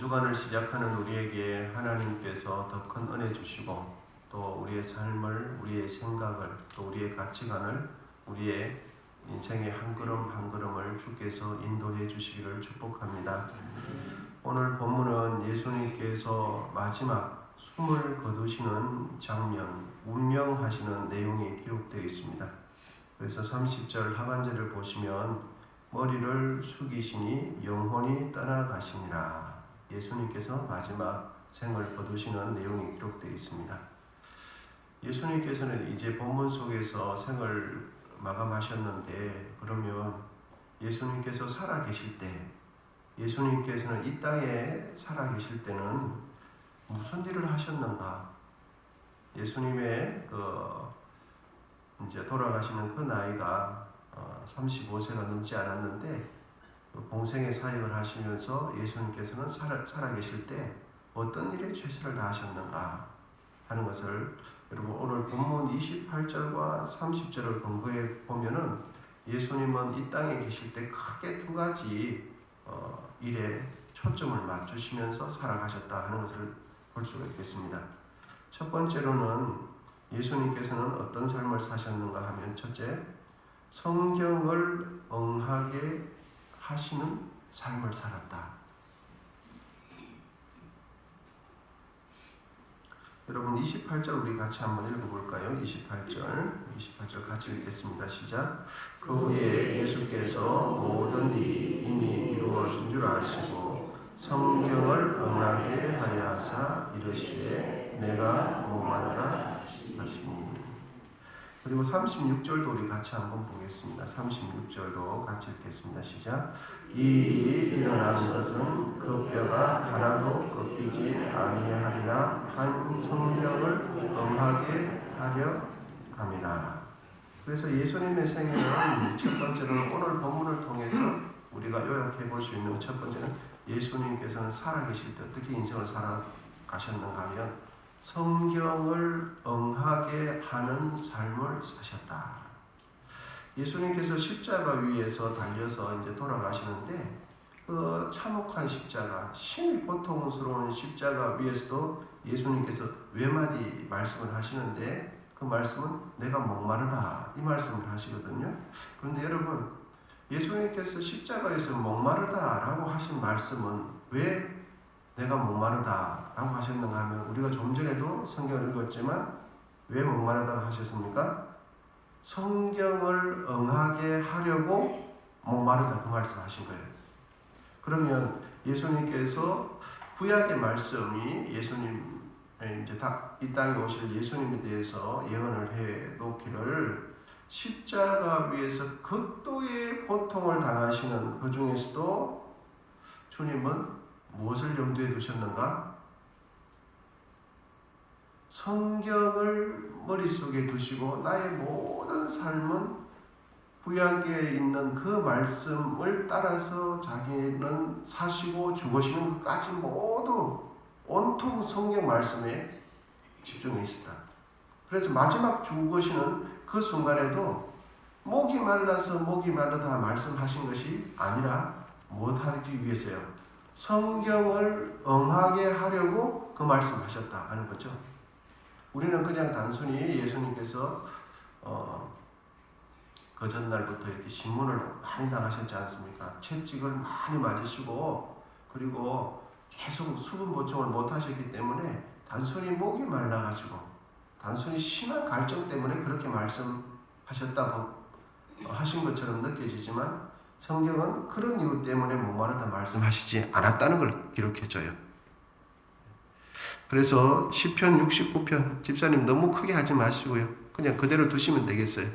주간을 시작하는 우리에게 하나님께서 더 큰 은혜 주시고 또 우리의 삶을, 우리의 생각을, 또 우리의 가치관을, 우리의 인생의 한 걸음 한 걸음을 주께서 인도해 주시기를 축복합니다. 오늘 본문은 예수님께서 마지막 숨을 거두시는 장면, 운명하시는 내용이 기록되어 있습니다. 그래서 30절 하반절을 보시면 머리를 숙이시니 영혼이 떠나가시니라. 예수님께서 마지막 생을 거두시는 내용이 기록되어 있습니다. 예수님께서는 이제 본문 속에서 생을 마감하셨는데, 그러면 예수님께서 살아계실 때, 예수님께서는 이 땅에 살아계실 때는 무슨 일을 하셨는가? 예수님의 이제 돌아가시는 그 나이가 35세가 넘지 않았는데, 공생의 사역을 하시면서 예수님께서는 살아계실 때 어떤 일에 최선을 다하셨는가 하는 것을 여러분 오늘 본문 28절과 30절을 근거해 보면은 예수님은 이 땅에 계실 때 크게 두 가지 일에 초점을 맞추시면서 살아가셨다 하는 것을 볼 수가 있겠습니다. 첫 번째로는 예수님께서는 어떤 삶을 사셨는가 하면, 첫째, 성경을 응하게 하시는 삶을 살았다. 여러분 28절 우리 같이 한번 읽어볼까요? 28절 같이 읽겠습니다. 시작. 그 후에 예수께서 모든 일이 이미 이루어진 줄 아시고 성경을 응하게 하려 하사 이르시되 내가 목마르다 하시니. 그리고 36절도 우리 같이 한번 보겠습니다. 36절도 같이 읽겠습니다. 시작. 이 일이 일어나는 것은 그 뼈가 하나도 꺾이지 아니하리라 한 성령을 응하게 하려 함이라. 그래서 예수님의 생애는 첫 번째로는 오늘 본문을 통해서 우리가 요약해 볼 수 있는 첫 번째는 예수님께서는 살아계실 때 어떻게 인생을 살아가셨는가 하면 성경을 응하게 하는 삶을 사셨다. 예수님께서 십자가 위에서 달려서 이제 돌아가시는데 그 참혹한 십자가, 심히 고통스러운 십자가 위에서도 예수님께서 외마디 말씀을 하시는데 그 말씀은 내가 목마르다 이 말씀을 하시거든요. 그런데 여러분, 예수님께서 십자가에서 목마르다라고 하신 말씀은 왜 내가 목마르다 라고 하셨는가 하면, 우리가 좀 전에도 성경을 읽었지만 왜 목마르다고 하셨습니까? 성경을 응하게 하려고 목마르다 그 말씀 하신 거예요. 그러면 예수님께서 구약의 말씀이 예수님 이제 이 땅에 오실 예수님에 대해서 예언을 해 놓기를 십자가 위에서 극도의 고통을 당하시는 그 중에서도 주님은 무엇을 염두에 두셨는가? 성경을 머릿속에 두시고 나의 모든 삶은 구약에 있는 그 말씀을 따라서 자기는 사시고 죽으시는 것까지 모두 온통 성경 말씀에 집중해 있었다. 그래서 마지막 죽으시는 그 순간에도 목이 말라서 목이 마르다 말씀하신 것이 아니라 무엇하기 위해서요? 성경을 응하게 하려고 그 말씀하셨다 하는 거죠. 우리는 그냥 단순히 예수님께서 그 전날부터 이렇게 신문을 많이 당하셨지 않습니까? 채찍을 많이 맞으시고 그리고 계속 수분 보충을 못 하셨기 때문에 단순히 목이 말라가지고 단순히 심한 갈증 때문에 그렇게 말씀하셨다고 하신 것처럼 느껴지지만 성경은 그런 이유 때문에 목마르다 말씀하시지 않았다는 걸 기록해줘요. 그래서 시편 69편, 집사님 너무 크게 하지 마시고요. 그냥 그대로 두시면 되겠어요.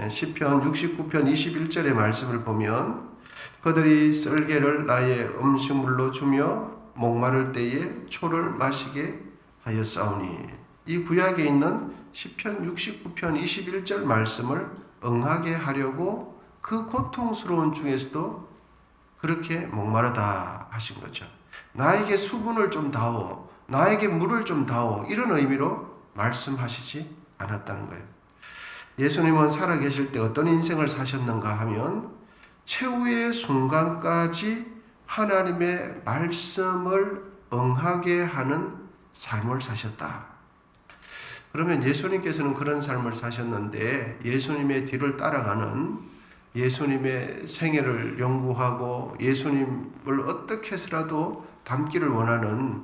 시편 69편 21절의 말씀을 보면 그들이 썰개를 나의 음식물로 주며 목마를 때에 초를 마시게 하였사오니. 이 구약에 있는 시편 69편 21절 말씀을 응하게 하려고 그 고통스러운 중에서도 그렇게 목마르다 하신 거죠. 나에게 수분을 좀 다오, 나에게 물을 좀 다오, 이런 의미로 말씀하시지 않았다는 거예요. 예수님은 살아계실 때 어떤 인생을 사셨는가 하면 최후의 순간까지 하나님의 말씀을 응하게 하는 삶을 사셨다. 그러면 예수님께서는 그런 삶을 사셨는데 예수님의 뒤를 따라가는, 예수님의 생애를 연구하고 예수님을 어떻게 해서라도 닮기를 원하는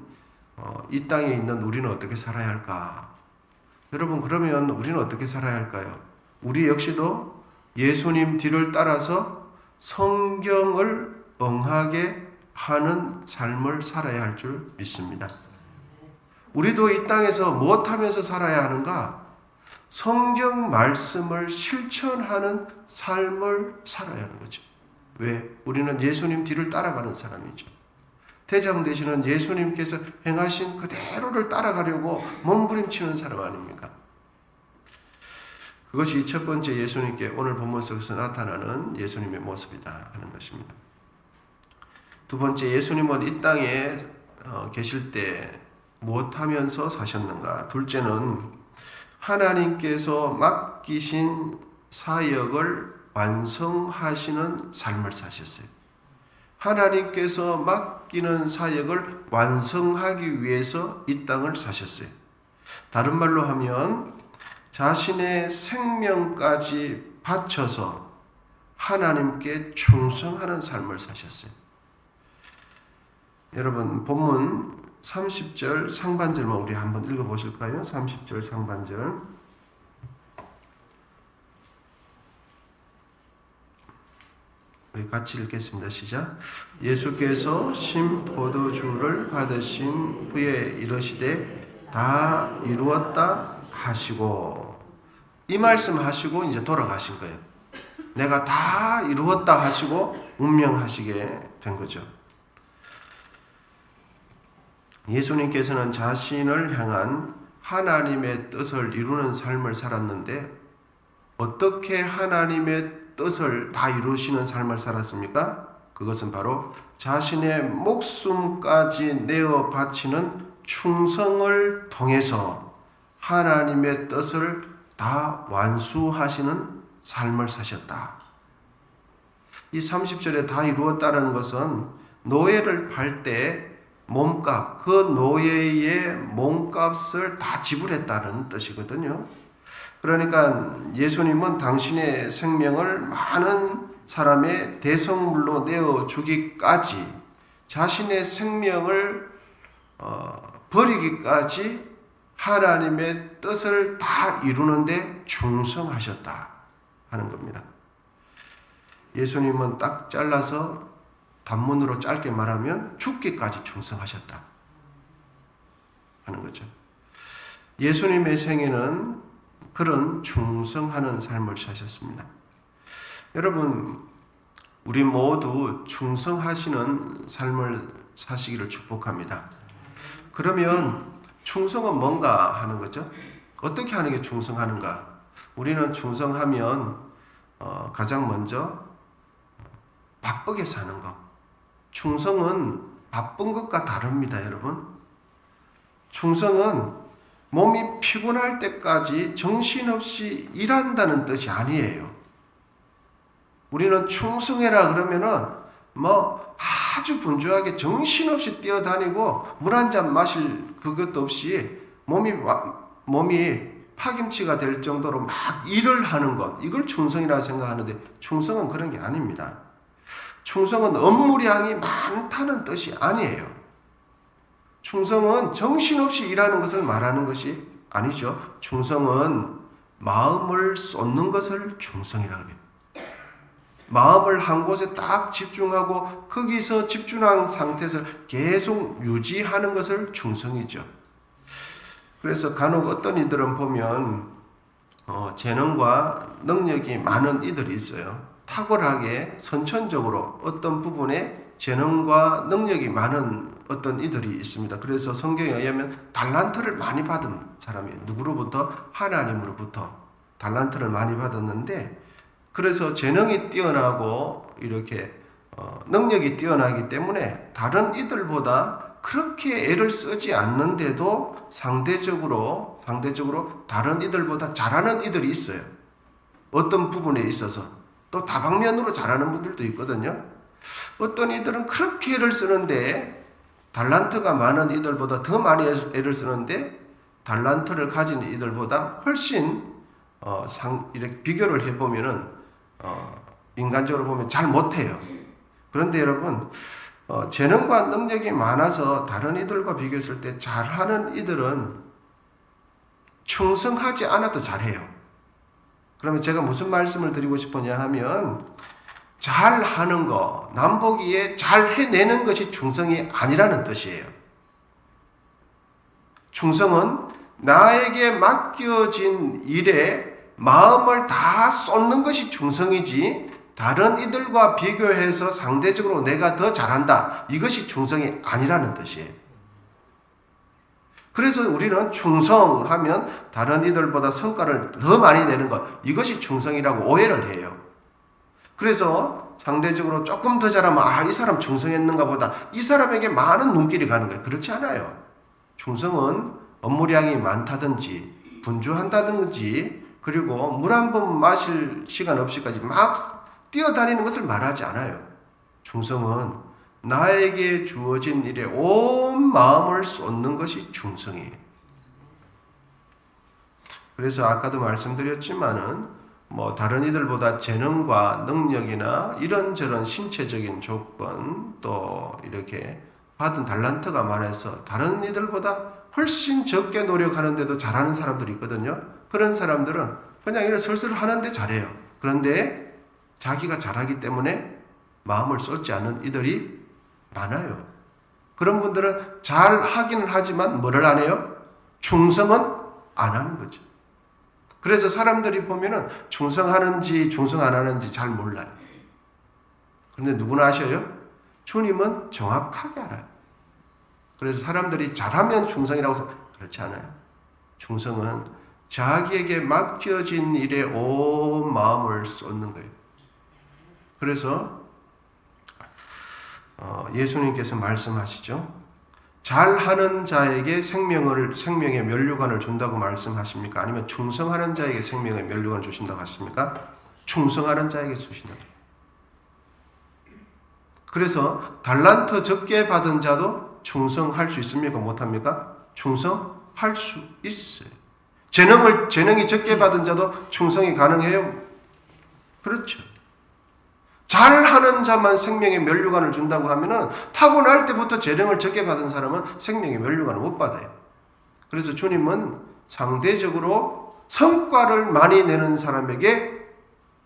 이 땅에 있는 우리는 어떻게 살아야 할까? 여러분, 그러면 우리는 어떻게 살아야 할까요? 우리 역시도 예수님 뒤를 따라서 성경을 응하게 하는 삶을 살아야 할 줄 믿습니다. 우리도 이 땅에서 무엇하면서 살아야 하는가? 성경 말씀을 실천하는 삶을 살아야 하는 거죠. 왜? 우리는 예수님 뒤를 따라가는 사람이죠. 대장 되시는 예수님께서 행하신 그대로를 따라가려고 몸부림치는 사람 아닙니까? 그것이 첫 번째 예수님께 오늘 본문 속에서 나타나는 예수님의 모습이다 하는 것입니다. 두 번째, 예수님은 이 땅에 계실 때 무엇하면서 사셨는가? 둘째는 하나님께서 맡기신 사역을 완성하시는 삶을 사셨어요. 하나님께서 맡기는 사역을 완성하기 위해서 이 땅을 사셨어요. 다른 말로 하면 자신의 생명까지 바쳐서 하나님께 충성하는 삶을 사셨어요. 여러분, 본문 30절 상반절만 우리 한번 읽어보실까요? 30절 상반절. 우리 같이 읽겠습니다. 시작. 예수께서 신 포도주를 받으신 후에 이르시되 다 이루었다 하시고, 이 말씀 하시고 이제 돌아가신 거예요. 내가 다 이루었다 하시고 운명하시게 된 거죠. 예수님께서는 자신을 향한 하나님의 뜻을 이루는 삶을 살았는데 어떻게 하나님의 뜻을 다 이루시는 삶을 살았습니까? 그것은 바로 자신의 목숨까지 내어 바치는 충성을 통해서 하나님의 뜻을 다 완수하시는 삶을 사셨다. 이 30절에 다 이루었다는 것은 노예를 팔 때 몸값, 그 노예의 몸값을 다 지불했다는 뜻이거든요. 그러니까 예수님은 당신의 생명을 많은 사람의 대성물로 내어주기까지, 자신의 생명을 버리기까지 하나님의 뜻을 다 이루는데 충성하셨다 하는 겁니다. 예수님은 딱 잘라서 단문으로 짧게 말하면 죽기까지 충성하셨다 하는 거죠. 예수님의 생애는 그런 충성하는 삶을 사셨습니다. 여러분, 우리 모두 충성하시는 삶을 사시기를 축복합니다. 그러면 충성은 뭔가 하는 거죠? 어떻게 하는 게 충성하는가? 우리는 충성하면 가장 먼저 바쁘게 사는 것. 충성은 바쁜 것과 다릅니다, 여러분. 충성은 몸이 피곤할 때까지 정신없이 일한다는 뜻이 아니에요. 우리는 충성해라 그러면은 아주 분주하게 정신없이 뛰어다니고 물 한 잔 마실 그것도 없이 몸이 파김치가 될 정도로 막 일을 하는 것, 이걸 충성이라고 생각하는데 충성은 그런 게 아닙니다. 충성은 업무량이 많다는 뜻이 아니에요. 충성은 정신없이 일하는 것을 말하는 것이 아니죠. 충성은 마음을 쏟는 것을 충성이라고 해요. 마음을 한 곳에 딱 집중하고 거기서 집중한 상태에서 계속 유지하는 것을 충성이죠. 그래서 간혹 어떤 이들은 보면 재능과 능력이 많은 이들이 있어요. 탁월하게 선천적으로 어떤 부분에 재능과 능력이 많은 어떤 이들이 있습니다. 그래서 성경에 의하면 달란트를 많이 받은 사람이에요. 누구로부터? 하나님으로부터 달란트를 많이 받았는데, 그래서 재능이 뛰어나고 이렇게 능력이 뛰어나기 때문에 다른 이들보다 그렇게 애를 쓰지 않는데도 상대적으로 다른 이들보다 잘하는 이들이 있어요. 어떤 부분에 있어서 또 다방면으로 잘하는 분들도 있거든요. 어떤 이들은 그렇게 애를 쓰는데 달란트가 많은 이들보다 더 많이 애를 쓰는데 달란트를 가진 이들보다 훨씬 이렇게 비교를 해보면은 인간적으로 보면 잘 못해요. 그런데 여러분 재능과 능력이 많아서 다른 이들과 비교했을 때 잘하는 이들은 충성하지 않아도 잘해요. 그러면 제가 무슨 말씀을 드리고 싶으냐 하면 잘하는 거, 남보기에 잘 해내는 것이 충성이 아니라는 뜻이에요. 충성은 나에게 맡겨진 일에 마음을 다 쏟는 것이 충성이지 다른 이들과 비교해서 상대적으로 내가 더 잘한다. 이것이 충성이 아니라는 뜻이에요. 그래서 우리는 충성하면 다른 이들보다 성과를 더 많이 내는 것, 이것이 충성이라고 오해를 해요. 그래서 상대적으로 조금 더 잘하면 이 사람 충성했는가 보다 이 사람에게 많은 눈길이 가는 거예요. 그렇지 않아요. 충성은 업무량이 많다든지 분주한다든지 그리고 물 한 번 마실 시간 없이까지 막 뛰어다니는 것을 말하지 않아요. 충성은 나에게 주어진 일에 온 마음을 쏟는 것이 충성이에요. 그래서 아까도 말씀드렸지만은 다른 이들보다 재능과 능력이나 이런저런 신체적인 조건 또 이렇게 받은 달란트가 많아서 다른 이들보다 훨씬 적게 노력하는데도 잘하는 사람들이 있거든요. 그런 사람들은 그냥 이렇게 슬슬 하는데 잘해요. 그런데 자기가 잘하기 때문에 마음을 쏟지 않는 이들이 많아요. 그런 분들은 잘 하기는 하지만 뭐를 안 해요? 충성은 안 하는 거죠. 그래서 사람들이 보면은 충성하는지 충성 안 하는지 잘 몰라요. 그런데 누구나 아셔요? 주님은 정확하게 알아요. 그래서 사람들이 잘하면 충성이라고 해서 그렇지 않아요. 충성은 자기에게 맡겨진 일에 온 마음을 쏟는 거예요. 그래서 예수님께서 말씀하시죠. 잘하는 자에게 생명의 면류관을 준다고 말씀하십니까? 아니면 충성하는 자에게 생명의 면류관을 주신다고 하십니까? 충성하는 자에게 주신다고. 그래서 달란트 적게 받은 자도 충성할 수 있습니까? 못합니까? 충성할 수 있어요. 재능이 적게 받은 자도 충성이 가능해요? 그렇죠. 잘하는 자만 생명의 면류관을 준다고 하면은 타고날 때부터 재능을 적게 받은 사람은 생명의 면류관을 못 받아요. 그래서 주님은 상대적으로 성과를 많이 내는 사람에게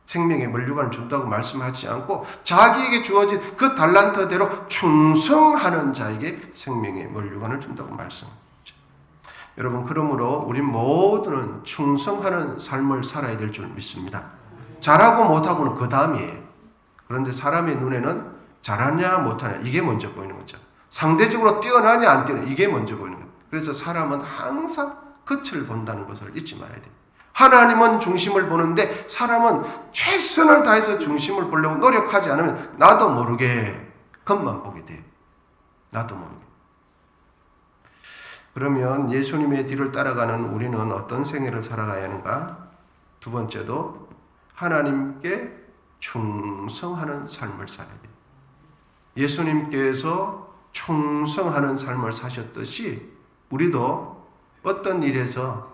생명의 면류관을 준다고 말씀하지 않고 자기에게 주어진 그 달란트대로 충성하는 자에게 생명의 면류관을 준다고 말씀합니다. 여러분, 그러므로 우리 모두는 충성하는 삶을 살아야 될 줄 믿습니다. 잘하고 못하고는 그 다음이에요. 그런데 사람의 눈에는 잘하냐 못하냐 이게 먼저 보이는 거죠. 상대적으로 뛰어나냐 안 뛰어나냐 이게 먼저 보이는 거예요. 그래서 사람은 항상 끝을 본다는 것을 잊지 말아야 돼요. 하나님은 중심을 보는데 사람은 최선을 다해서 중심을 보려고 노력하지 않으면 나도 모르게 겉만 보게 돼요. 나도 모르게. 그러면 예수님의 뒤를 따라가는 우리는 어떤 생애를 살아가야 하는가? 두 번째도 하나님께 충성하는 삶을 살아야 돼요. 예수님께서 충성하는 삶을 사셨듯이 우리도 어떤 일에서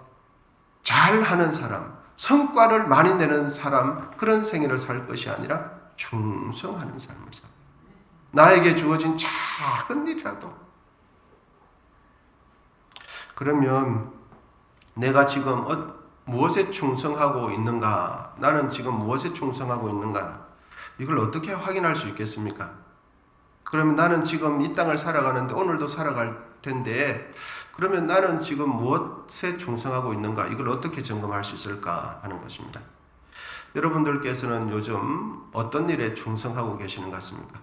잘하는 사람, 성과를 많이 내는 사람 그런 생애를 살 것이 아니라 충성하는 삶을 살아요. 나에게 주어진 작은 일이라도 그러면 내가 지금 무엇에 충성하고 있는가? 나는 지금 무엇에 충성하고 있는가? 이걸 어떻게 확인할 수 있겠습니까? 그러면 나는 지금 이 땅을 살아가는데 오늘도 살아갈 텐데 그러면 나는 지금 무엇에 충성하고 있는가? 이걸 어떻게 점검할 수 있을까 하는 것입니다. 여러분들께서는 요즘 어떤 일에 충성하고 계시는 것 같습니까?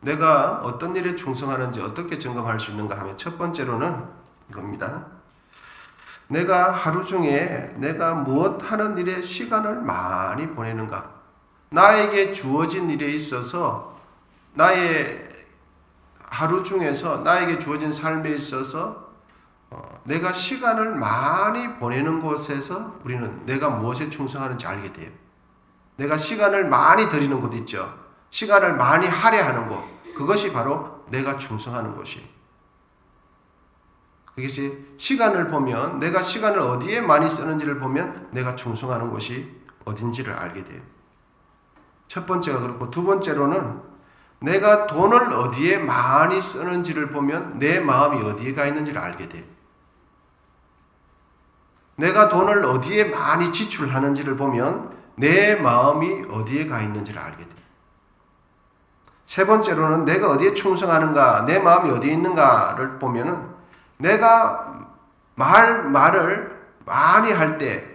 내가 어떤 일에 충성하는지 어떻게 점검할 수 있는가 하면 첫 번째로는 이겁니다. 내가 하루 중에 내가 무엇 하는 일에 시간을 많이 보내는가? 나에게 주어진 일에 있어서 나의 하루 중에서 나에게 주어진 삶에 있어서 내가 시간을 많이 보내는 곳에서 우리는 내가 무엇에 충성하는지 알게 돼요. 내가 시간을 많이 들이는 곳 있죠. 시간을 많이 할애하는 것, 그것이 바로 내가 충성하는 것이에요. 그것이 시간을 보면, 내가 시간을 어디에 많이 쓰는지를 보면 내가 충성하는 것이 어딘지를 알게 돼요. 첫 번째가 그렇고, 두 번째로는 내가 돈을 어디에 많이 쓰는지를 보면 내 마음이 어디에 가 있는지를 알게 돼요. 내가 돈을 어디에 많이 지출하는지를 보면 내 마음이 어디에 가 있는지를 알게 돼요. 세 번째로는 내가 어디에 충성하는가, 내 마음이 어디에 있는가를 보면은 내가 말을 많이 할 때,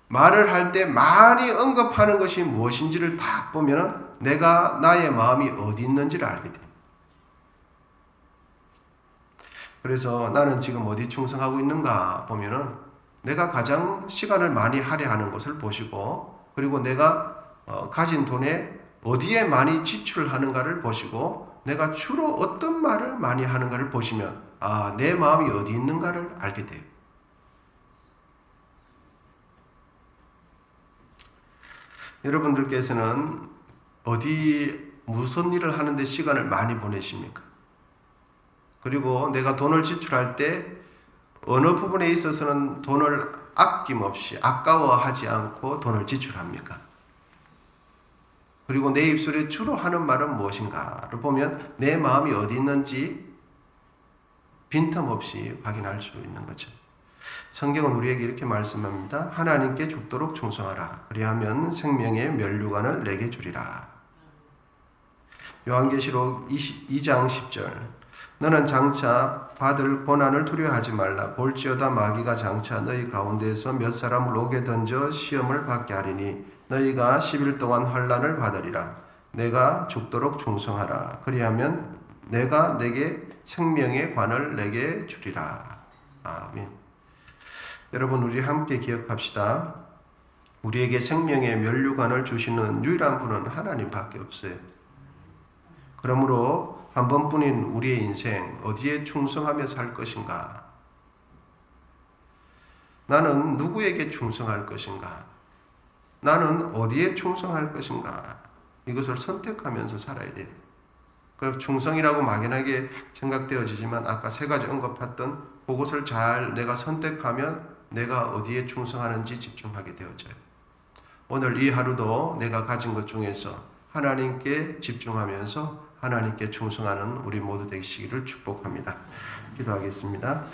말을 할 때 많이 언급하는 것이 무엇인지를 딱 보면은 내가 나의 마음이 어디 있는지를 알게 돼요. 그래서 나는 지금 어디 충성하고 있는가 보면은 내가 가장 시간을 많이 할애하는 것을 보시고, 그리고 내가 가진 돈에 어디에 많이 지출하는가를 보시고, 내가 주로 어떤 말을 많이 하는가를 보시면 내 마음이 어디 있는가를 알게 돼요. 여러분들께서는 무슨 일을 하는데 시간을 많이 보내십니까? 그리고 내가 돈을 지출할 때 어느 부분에 있어서는 돈을 아낌없이 아까워하지 않고 돈을 지출합니까? 그리고 내 입술에 주로 하는 말은 무엇인가를 보면 내 마음이 어디 있는지 빈틈없이 확인할 수 있는 거죠. 성경은 우리에게 이렇게 말씀합니다. 하나님께 죽도록 충성하라. 그리하면 생명의 면류관을 내게 주리라. 요한계시록 2장 10절. 너는 장차 받을 고난을 두려워하지 말라. 볼지어다 마귀가 장차 너희 가운데에서 몇 사람을 옥에 던져 시험을 받게 하리니 너희가 10일 동안 환난을 받으리라. 내가 죽도록 충성하라. 그리하면 내가 내게 생명의 관을 내게 주리라. 아멘. 여러분, 우리 함께 기억합시다. 우리에게 생명의 면류관을 주시는 유일한 분은 하나님밖에 없어요. 그러므로 한 번뿐인 우리의 인생 어디에 충성하며 살 것인가? 나는 누구에게 충성할 것인가? 나는 어디에 충성할 것인가? 이것을 선택하면서 살아야 돼요. 그래서 충성이라고 막연하게 생각되어지지만 아까 세 가지 언급했던 그것을 잘 내가 선택하면 내가 어디에 충성하는지 집중하게 되어져요. 오늘 이 하루도 내가 가진 것 중에서 하나님께 집중하면서 하나님께 충성하는 우리 모두 되시기를 축복합니다. 기도하겠습니다.